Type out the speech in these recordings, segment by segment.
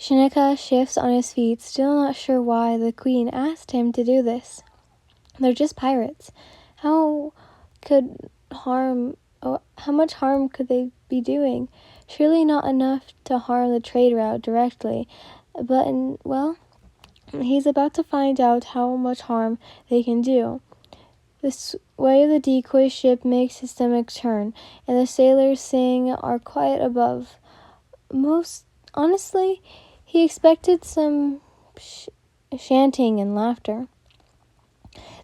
Shinaka shifts on his feet, still not sure why the queen asked him to do this. They're just pirates. How much harm could they be doing? Surely not enough to harm the trade route directly. But, he's about to find out how much harm they can do. The sway of the decoy ship makes his stomach turn, and the sailors sing are quiet above. Most honestly, he expected some chanting and laughter.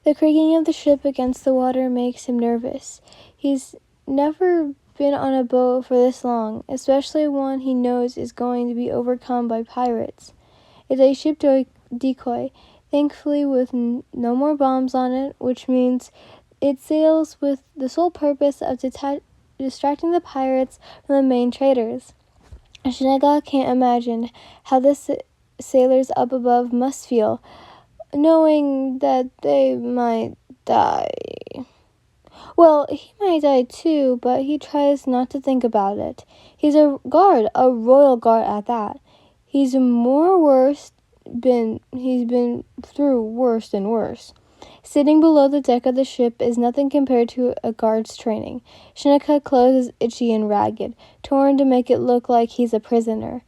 The creaking of the ship against the water makes him nervous. He's never been on a boat for this long, especially one he knows is going to be overcome by pirates. It's a ship decoy, thankfully with no more bombs on it, which means it sails with the sole purpose of distracting the pirates from the main traders. Shinaka can't imagine how the sailors up above must feel, knowing that they might die. Well, he might die too, but he tries not to think about it. He's a guard, a royal guard at that. He's been through worse and worse. Sitting below the deck of the ship is nothing compared to a guard's training. Shinaka's clothes is itchy and ragged, torn to make it look like he's a prisoner.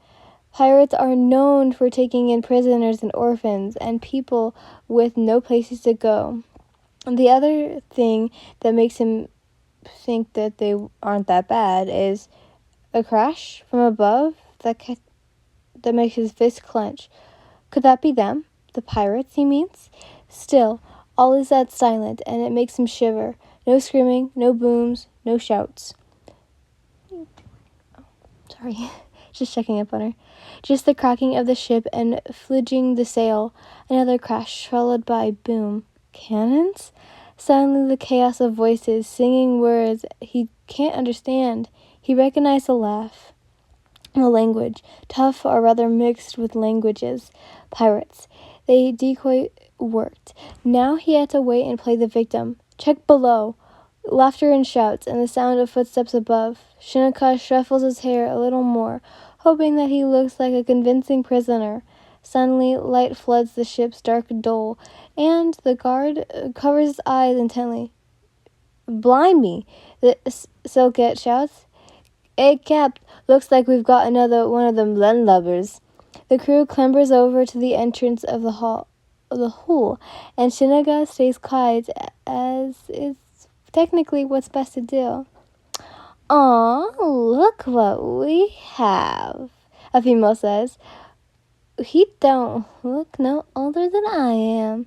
Pirates are known for taking in prisoners and orphans and people with no places to go. The other thing that makes him think that they aren't that bad is a crash from above that makes his fist clench. Could that be them? The pirates, he means? Still, all is that silent, and it makes him shiver. No screaming, no booms, no shouts. Sorry, just checking up on her. Just the cracking of the ship and fledging the sail. Another crash, followed by boom. Cannons? Suddenly the chaos of voices, singing words he can't understand. He recognized the laugh. The language, tough or rather mixed with languages. Pirates. They decoy worked. Now he had to wait and play the victim. Check below. Laughter and shouts, and the sound of footsteps above. Shinaka shuffles his hair a little more, hoping that he looks like a convincing prisoner. Suddenly, light floods the ship's dark dole, and the guard covers his eyes intently. Blimey! The Silket shouts. Hey, Cap, looks like we've got another one of them landlubbers. The crew clambers over to the entrance of the hull, and Shinaka stays quiet, as is technically what's best to do. Aw, look what we have, a female says. He don't look no older than I am.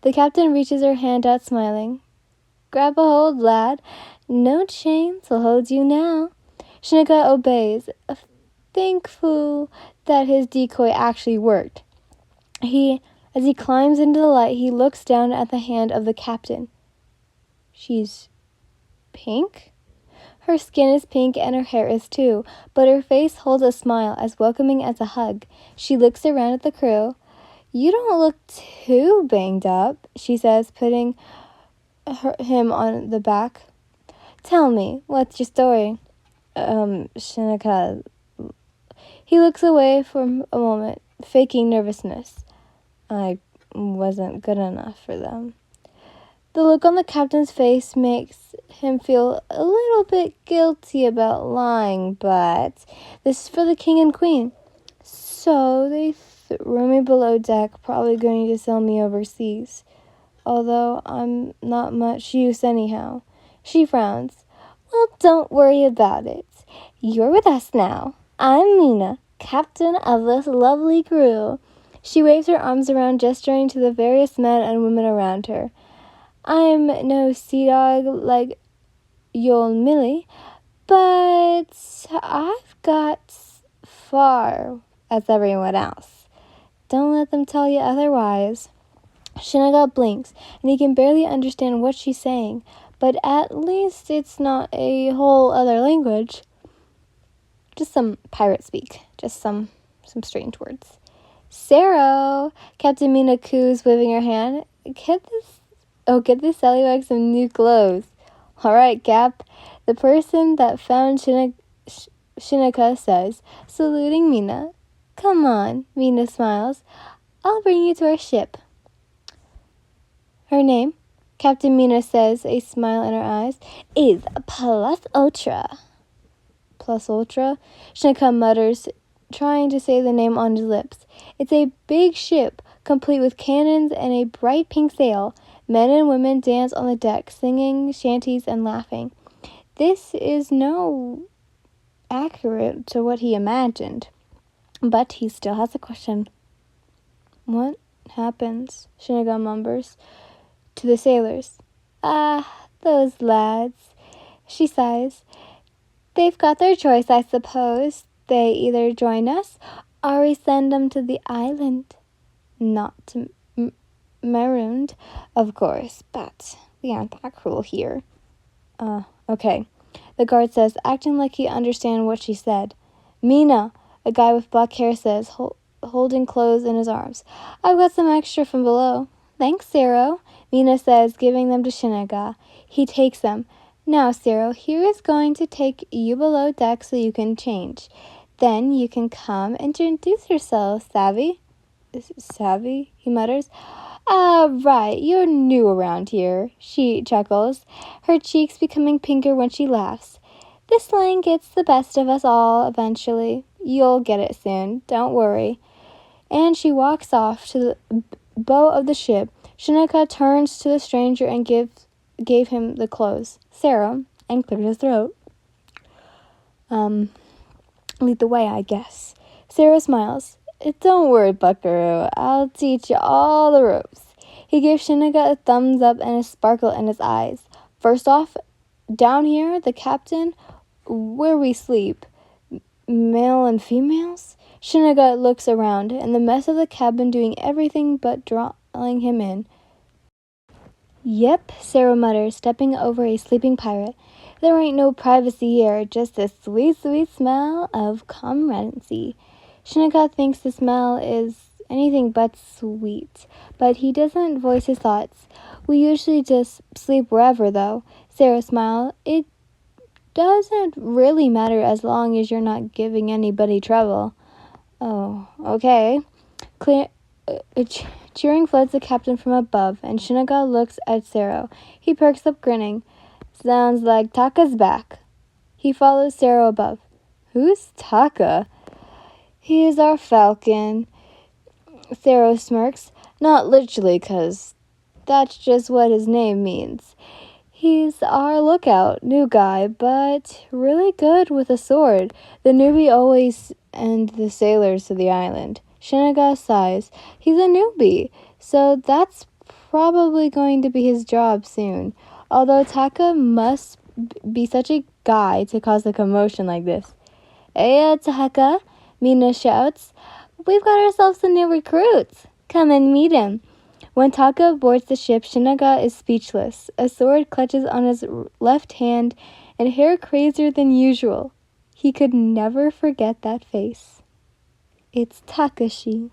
The captain reaches her hand out, smiling. Grab a hold, lad. No chains will hold you now. Shinaka obeys, thankful that his decoy actually worked. As he climbs into the light, he looks down at the hand of the captain. She's pink? Her skin is pink and her hair is too, but her face holds a smile as welcoming as a hug. She looks around at the crew. You don't look too banged up, she says, putting him on the back. Tell me, what's your story? Shinaka. He looks away for a moment, faking nervousness. I wasn't good enough for them. The look on the captain's face makes him feel a little bit guilty about lying, but this is for the king and queen. So they threw me below deck, probably going to sell me overseas. Although I'm not much use anyhow. She frowns. Well, don't worry about it. You're with us now. I'm Mina, captain of this lovely crew. She waves her arms around, gesturing to the various men and women around her. I'm no sea dog like Yol Millie, but I've got far as everyone else. Don't let them tell you otherwise. Shinaka blinks, and he can barely understand what she's saying, but at least it's not a whole other language. Just some pirate speak, just some strange words. Sarah, Captain Mina coos, waving her hand. Get this Sallywag some new clothes. All right, Cap. The person that found Shinaka says, saluting Mina. Come on, Mina smiles. I'll bring you to our ship. Her name, Captain Mina says, a smile in her eyes, is Plus Ultra. Plus Ultra? Shinaka mutters, trying to say the name on his lips. It's a big ship, complete with cannons and a bright pink sail. Men and women dance on the deck, singing shanties and laughing. This is no accurate to what he imagined. But he still has a question. What happens, Shinaka mumbers, to the sailors? Ah, those lads. She sighs. They've got their choice, I suppose. They either join us or we send them to the island. Not to marooned, of course, but we aren't that cruel here. Okay. The guard says, acting like he understands what she said. Mina, a guy with black hair says, holding clothes in his arms. I've got some extra from below. Thanks, Zero, Mina says, giving them to Shinaka. He takes them. Now, Zero, here is going to take you below deck so you can change. Then you can come and introduce yourself, savvy? Savvy? He mutters. Right, you're new around here, she chuckles, her cheeks becoming pinker when she laughs. This slang gets the best of us all eventually. You'll get it soon, don't worry. And she walks off to the bow of the ship. Shinaka turns to the stranger and gave him the clothes, serum, and cleared his throat. Lead the way, I guess. Sarah smiles. Don't worry, buckaroo. I'll teach you all the ropes. He gave Shinaka a thumbs up and a sparkle in his eyes. First off, down here, the captain, where we sleep, male and females? Shinaka looks around, and the mess of the cabin doing everything but drawing him in. Yep, Sarah mutters, stepping over a sleeping pirate. There ain't no privacy here, just a sweet, sweet smell of comradency. Shinaka thinks the smell is anything but sweet, but he doesn't voice his thoughts. We usually just sleep wherever, though. Sarah smiled. It doesn't really matter as long as you're not giving anybody trouble. Oh, okay. Cheering floods the captain from above, and Shinaka looks at Sero. He perks up, grinning. Sounds like Taka's back. He follows Sero above. Who's Taka? He is our falcon. Sero smirks. Not literally, 'cause that's just what his name means. He's our lookout, new guy, but really good with a sword. The newbie always send the sailors to the island. Shinaka sighs. He's a newbie, so that's probably going to be his job soon. Although Taka must be such a guy to cause a commotion like this. Hey, Taka, Mina shouts. We've got ourselves a new recruit. Come and meet him. When Taka boards the ship, Shinaka is speechless. A sword clutches on his left hand and hair crazier than usual. He could never forget that face. It's Takashi.